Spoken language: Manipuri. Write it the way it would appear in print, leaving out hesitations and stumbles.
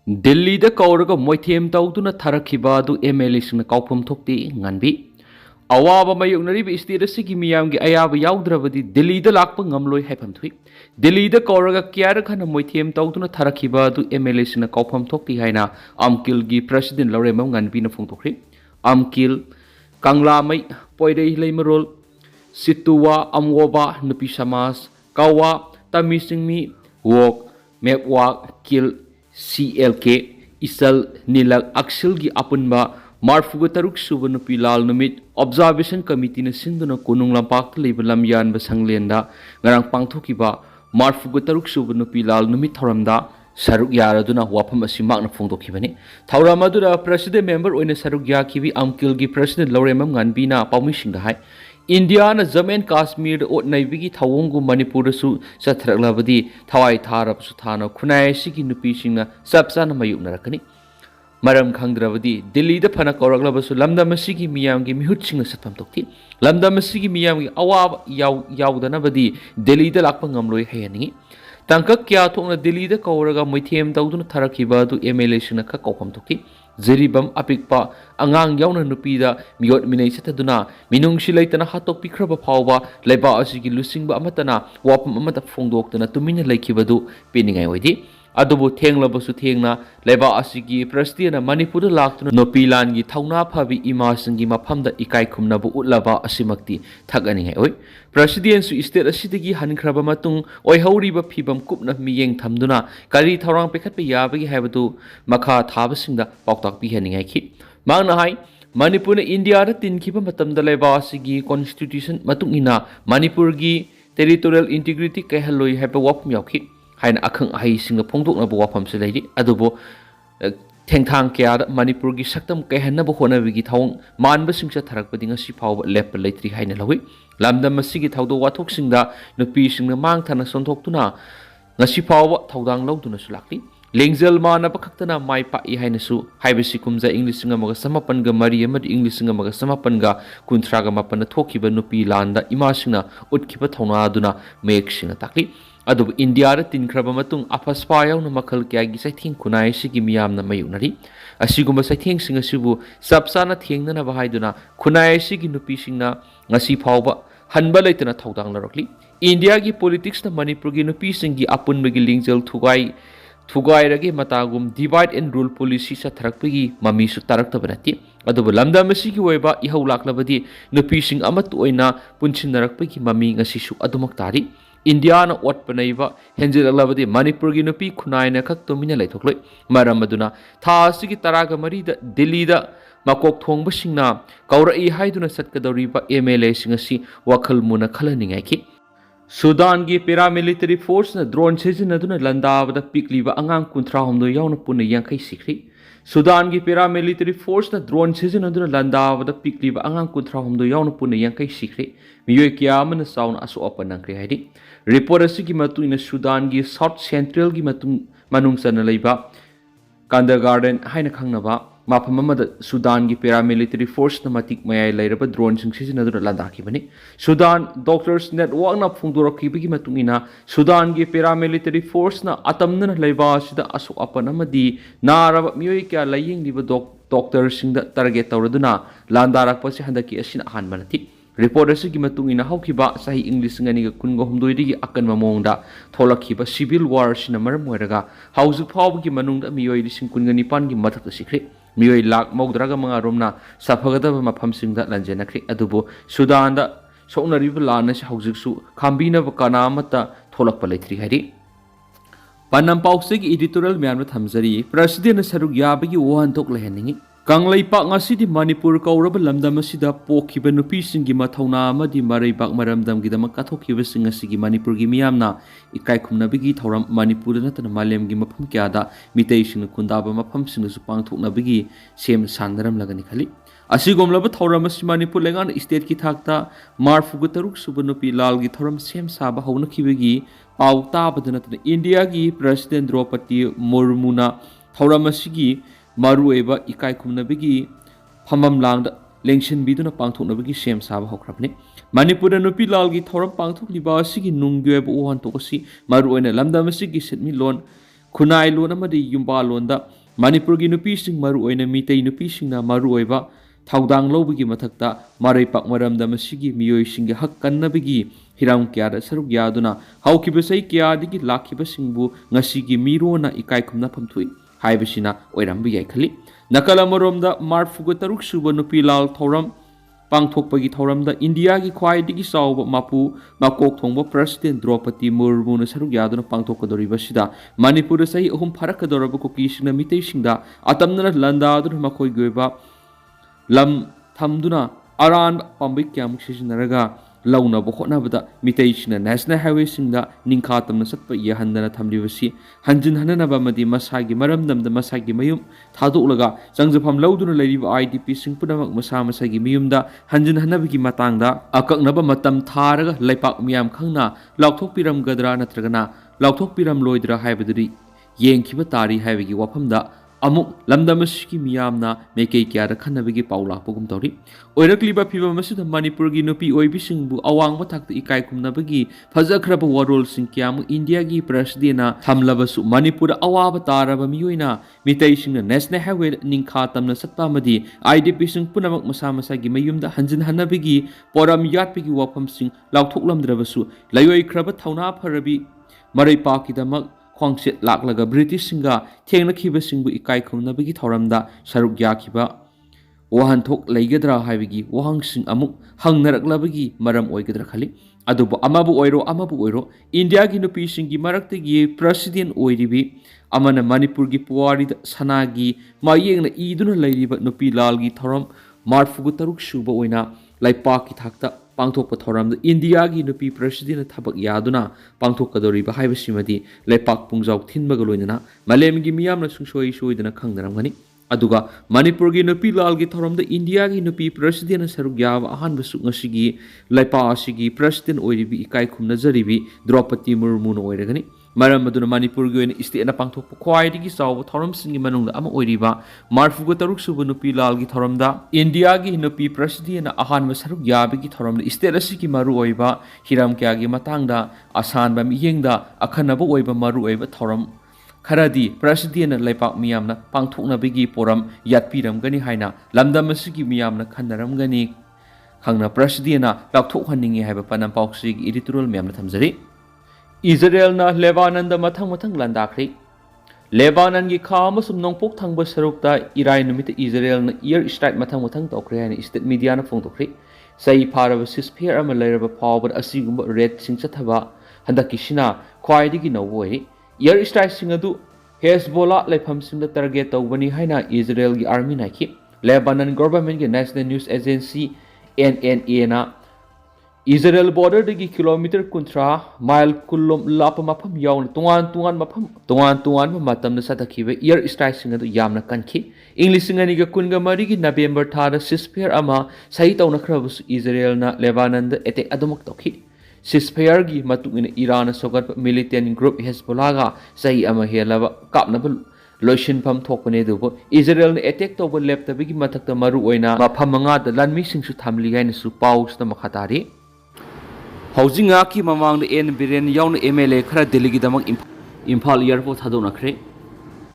Delhi da kauraga moithem tawduna tharakiba adu MLA singna kaupam thokti nganbi awaba mayuknari bi state asigi miyamgi ayaba yaudravadi Delhi da lakpa ngamloi haifam thui Delhi da kauraga kyara khana moithem tawduna tharakiba adu MLA singna kaupam thokti haina amkil gi president loremam nganbi na phongthokri amkil kangla mai poirei leimarol situwa amwoba nupi samas kawa tamisingmi wok mepwak kil CLK Isal Nilak Axel gi apunba marfuga taruk suba nupi lal numit observation committee na sinduna kunung lampak leiba lamyan ba sanglenda ngarang pangthokiba marfuga taruk suba nupi lal numit thoramda saruk yaraduna wafam asi makna phongdokhibani thauramadura president member oina saruk yakibi amkil gi president loremam nganbina pawmisingda hai India na Jammu and Kashmir ot naibigi thawonggu Manipur su sathraklabadi thawai tharab su thana khunai sigi nupi singna sapsana mayuknarakani maram khangdrabadi Delhi da phana kauraklabasu lamdam asigi miyamgi mihut singna satham tokti lamdam asigi miyamgi awab yaudana Delhi da lakpa ngamloi hayani tangkak kya thokna Delhi da kauraga moithem tawduna tharakiba du MLA singna kha kaupam tokti Zeribam apikpa angang yauna nupi da miyot minai sataduna minung silaitana hatok pikraba phawba laiba asigi lusingba amatana wapam amata phongdoktana tumina laikibadu peningai oidi adubu thenglabasu thengna laiba asigi president Manipur laktuna nopilan gi thauna phabi imasingi maphamda ikai khumnabu utlaba asimakti thagani hai oi president su state asidagi hankraba matung oihoriba phibam kupna miyeng thamduna kari thorang pekhatpe yabagi haibadu makha thabasingda pautak pi haningai khi mangna hai Manipur na India ra tinkhiba matamda laiba asigi constitution matung ina Manipur gi territorial integrity kahaloi haiba wapum yakhi haina akhang ahi singna phongdokna bo wafam se leiri adubo thengthang kya Manipur gi saktam kahanna bo hona bigi thawng manba singsa tharak padinga si phawba lep leitri haina lawi lamdam asigi thawdo wathok singda nupi singna mang thana sonthok ngasi phawba thawdang lawduna sulakli lengjel mana pakhaktana mai pa I haina su haibasi kumja English singa maga samapan ga mari amadi English singa maga samapan ga kunthra ga mapan thokiba nupi landa ima singna utkhiba thawna aduna mek singa takli adubu India ra tinkraba matung afaspa yauna makhal kya gi saithing khunai sigi miyamna mayunari asiguma saithing singa sibu sapsana thengnana ba haiduna khunai sigi nupi singna ngasi phawba hanba leitana thawdang larokli India gi politics na Manipur gi nupi singi apun bagi lingjel thugai ragi matagum divide and rule policy sa tharakpagi mami su taraktabanati adubu lamda masigi waiba ihau laklabadi nupi sing amat oina punchinnarakpagi mami ngasi su adumak tari India na wat panaiba henjilabadi Manipur gi nupi khunai na khak tomina laithokloi maram aduna tha asigi taraga mari da Delhi da makok thongba singna kaurai haiduna satkadoriba MLA singasi wakhal muna khalaningai ki Sudan gi paramilitary force na drone sizinaduna landaba da pikliba angang kunthra homdo yauna puna yankai sikri Sudan gi paramilitary force na drone sizinaduna landaba da pikliba angang kunthra homdo yauna puna yankai sikri miyoi kiyamana sauna asu apanangkri haidi report asigi matu ina Sudan gi south central gi manung sana leiba Kanda Garden haina khangnaba mafam amada Sudan gi paramilitary force na matik mayai lairaba drone sing sizinaduna landaki bani Sudan doctors network na phungdorakibagi matungina Sudan gi paramilitary force na atamna leiba sida asu apanamadi naraba miyoi kya laying liba doctors singda target tawraduna landarak pasi handaki asina hanmanati report asigi matungina haukiba sahi English ngani ga kungo humdoidigi akan mamongda tholakhiba civil war sina maram moiraga hauju phawgi manungda miyoi lising kungani pan gi mathak sikri miyoi lak maudraga manga romna saphagada mafam singda lanjenakri adubo Sudan da sounariba lana si haujiksu khambinaba kanamata tholakpa leithri hari panam pausigi editorial myamna thamjari president saruk yabagi wohan tok leheningi Kanglai pak ngasidi Manipur kauraba lamdam asida pokhiba nupi singi mathauna amadi marai bak maramdam gidama kathokhiba singasigi Manipur gi miyamna ikai khumnabigi thauram Manipur natana malem gi mafam kyada mitei sing kundaba mafam sing su pangthoknabigi sem sandaram lagani khali asigomlaba thauram asi Manipur lengan state ki thakta marfuga taruk suba nupi lal gi thauram sem saba hawna khibagi pau tabada natana India gi president Draupadi Murmuna thauram asigi marueba ikai khumnabigi phamam langda lengshin biduna pangthoknabigi sem saba hokrabni Manipur nupi lalgi thoram pangthokliba asigi nunggyeba uhan tokasi maruena lamdam asigi setmi lon ꯈꯨꯟꯅꯥꯏ ꯂꯣꯟ ꯑꯃꯗꯤ ꯌꯨꯝꯕꯥ ꯂꯣꯟꯗ ꯃꯅꯤꯄꯨꯔꯒꯤ ꯅꯨꯄꯤꯁꯤꯡ ꯃꯔꯨꯑꯣꯏꯅ ꯃꯤꯇꯩ ꯅꯨꯄꯤꯁꯤꯡꯅ ꯃꯔꯨꯑꯣꯏꯕ ꯊꯧꯗꯥꯡ ꯂꯧꯕꯒꯤ ꯃꯊꯛꯇ ꯃꯔꯩꯄꯥꯛ ꯃꯔꯝꯗ ꯃꯁꯤꯒꯤ ꯃꯤꯑꯣꯏꯁꯤꯡꯒꯤ ꯍꯛ ꯀꯟꯅꯕꯒꯤ ꯍꯤꯔꯝ ꯀꯌꯥꯗ ꯁꯔꯨꯛ ꯌꯥꯗꯨꯅ ꯍꯧꯈꯤꯕ ꯆꯍꯤ ꯀꯌꯥꯗꯒꯤ ꯂꯥꯛꯈꯤꯕꯁꯤꯡꯕꯨ ꯉꯁꯤꯒꯤ ꯃꯤꯔꯣꯟꯅ ꯏꯀꯥꯏ ꯈꯨꯝꯅꯐꯝ ꯊꯣꯛꯏ ꯍꯥꯏꯕꯁꯤꯅ ꯑꯣꯏꯔꯝꯕ ꯌꯥꯏ ꯈꯜꯂꯤ꯫ ꯅꯥꯀꯜ ꯑꯃꯔꯣꯝꯗ 43 ꯁꯨꯕ ꯅꯨꯄꯤ ꯂꯥꯜ ꯊꯧꯔꯝ ꯄꯥꯡꯊꯣꯛꯄꯒꯤ ꯊꯧꯔꯝꯗ ꯏꯟꯗꯤꯌꯥꯒꯤ ꯈ꯭ꯋꯥꯏꯗꯒꯤ ꯆꯥꯎꯕ ꯃꯀꯣꯛ ꯊꯣꯡꯕ ꯄ꯭ꯔꯁꯤꯗꯦꯟ ꯗ꯭ꯔꯧꯄꯗꯤ ꯃꯨꯔꯃꯨꯅ ꯁꯔꯨꯛ ꯌꯥꯗꯨꯅ ꯄꯥꯡꯊꯣꯛꯀꯗꯧꯔꯤꯕꯁꯤꯗ ꯃꯅꯤꯄꯨꯔꯗ ꯆꯍꯤ 3 ꯐꯥꯔꯛꯀꯗꯧꯔꯕ ꯀꯨꯀꯤꯁꯤꯡꯅ ꯃꯤꯇꯩꯁꯤꯡꯗ ꯑꯇꯝꯅꯅ ꯂꯥꯟꯗꯥꯗꯨꯅ ꯃꯈꯣꯏꯒꯤ ꯑꯣꯏꯕ ꯂꯝ ꯊꯝꯗꯨꯅ ꯑꯔꯥꯟꯕ ꯄꯥꯝꯕꯩ ꯀꯌꯥꯃꯨꯛ ꯁꯤꯖꯤꯟꯅꯔꯒ ꯂꯧꯅꯕ ꯍꯣꯠꯅꯕꯗ ꯃꯤꯇꯩꯁꯤꯡꯅ ꯅꯦꯁꯅꯦꯜ ꯍꯥꯏꯋꯦꯁꯤꯡꯗ ꯅꯤꯡꯈꯥ ꯇꯝꯅ ꯆꯠꯄ ꯌꯥꯍꯟꯗꯅ ꯊꯝꯂꯤꯕꯁꯤ ꯍꯟꯖꯤꯟꯍꯟꯅꯕ ꯑꯃꯗꯤ ꯃꯁꯥꯒꯤ ꯃꯔꯝꯗꯝꯗ ꯃꯁꯥꯒꯤ ꯃꯌꯨꯝ ꯊꯥꯗꯣꯛꯂꯒ ꯆꯪꯖꯐꯝ ꯂꯧꯗꯨꯅ ꯂꯩꯔꯤꯕ IDPꯁꯤꯡ ꯄꯨꯝꯅꯃꯛ ꯃꯁꯥ ꯃꯁꯥꯒꯤ ꯃꯌꯨꯝꯗ ꯍꯟꯖꯤꯟꯍꯟꯅꯕꯒꯤ matangda akaknaba matam tharaga laipak miyam khangna lauthokpiramgadra natragana lauthokpiramloidra haibaduri yengkhiba tari haibagi wafamda amuk lamdamasiki miyamna mekei kyara khanabagi paulakpogum tori oirakliba phibamasuda manipurgi nupi oibisingbu awangba thakta ikai kumnabagi phajakraba warol sing kyamu india gi presidena thamlabasu manipur awaba taraba miyoina mitei singna national highway ningkha tamna satpa amadi idp sing punamak masa masa gi mayumda hanjin hanabigi poram yatpigi wafam sing lauthoklamdrabasu layoi khraba thauna pharabi marai pakidamak khwangset laklaga british singa thengna khiba singbu ikai khumnabagi thoramda saruk yakhiba wahanthok leigadra haibigi wahang sing amuk hangnaraklabagi maram oigadra khali adubu amabu oiro india gi nupi singi maraktagi president oiribi amana manipur gi puwari sanagi mayengna iduna leiriba nupi lal gi thoram marfugu taruk suba oina laipak ki thakta pangthokpa thoramda india gi nupi president thabak yaduna pangthokadoriba haibasimadi laipak pungjau thinbaga loinana malem gi miyamna sungsoi soidana khangdaramgani aduga manipur gi nupi lal gi thoramda india gi nupi president saruk yaba ahanba sukngasigi laipa asigi president oiribi ikai khumna jaribi Draupadi Murmu no oiragani maram aduna manipur gi oina state na pangthokpa khwaidigi chawba thoram singi manungda ama oiriba marfuga taruk subu nupi lal gi thoramda india gi nupi president na ahanba saruk yabagi thoramda state asigi maru oiba hiram kya gi matangda asanba miyengda akhanaba oiba maru oiba thoram Kharadi president laipak miyamna pangthoknabagi poram yatpiramgani haina lamdamasigi miyamna khannaramgani khangna president na laukthokhanningi haiba panam pauksigi editorial miyamna thamjari Israel na Lebanon da mathang landakhri Lebanon gi kha amasum nongpok thangba sarukta irai numita Israel na air strike mathang tokre haina state media na phongtokri sai pharaba ceasefire ama lairaba power asigumba red singchathaba handakisina khwaidigi nawoi air strike singadu Hezbollah laifam singda target tawbani haina Israel gi army naiki Lebanon government gi national news agency NNA na Israel border dagi kilometer kuntra mile kulom lapa mafam yauna tungan matam na satakhiba air strike singadu yamna kanki English singani ga kunga mari gi November thada ceasefire ama sahi tawna khrabusu Israel na Lebanon da attack adumak tokhi ceasefire gi matungina Iran sogat militant group Hezbollah ga sahi ama helaba kapnaba loishin pham thokpane dubo Israel na attack tawba leptabagi mathakta maru oina mafam manga da lanmi singsu thamli gaina su paus na makhatari Haojik2 Pao mamang Biren yaona MLA khara Delhi gi damak Imphal airport thadona khre